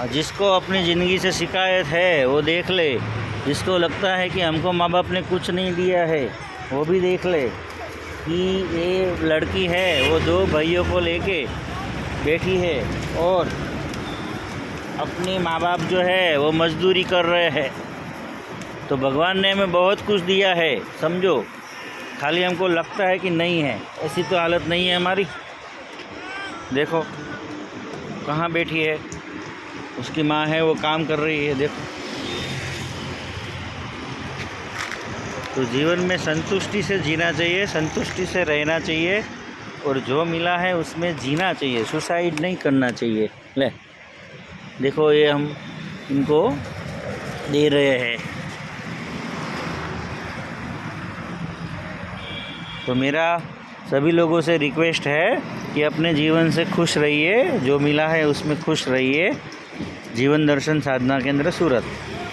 जिसको अपनी ज़िंदगी से शिकायत है वो देख ले, जिसको लगता है कि हमको माँ बाप ने कुछ नहीं दिया है वो भी देख ले कि ये लड़की है वो 2 भाइयों को लेके बैठी है और अपने माँ बाप जो है वो मजदूरी कर रहे हैं। तो भगवान ने हमें बहुत कुछ दिया है, समझो। खाली हमको लगता है कि नहीं है, ऐसी तो हालत नहीं है हमारी। देखो कहाँ बैठी है, उसकी माँ है वो काम कर रही है, देखो। तो जीवन में संतुष्टि से जीना चाहिए, संतुष्टि से रहना चाहिए और जो मिला है उसमें जीना चाहिए, सुसाइड नहीं करना चाहिए। ले देखो ये हम इनको दे रहे हैं। तो मेरा सभी लोगों से रिक्वेस्ट है कि अपने जीवन से खुश रहिए, जो मिला है उसमें खुश रहिए। जीवन दर्शन साधना केंद्र सूरत।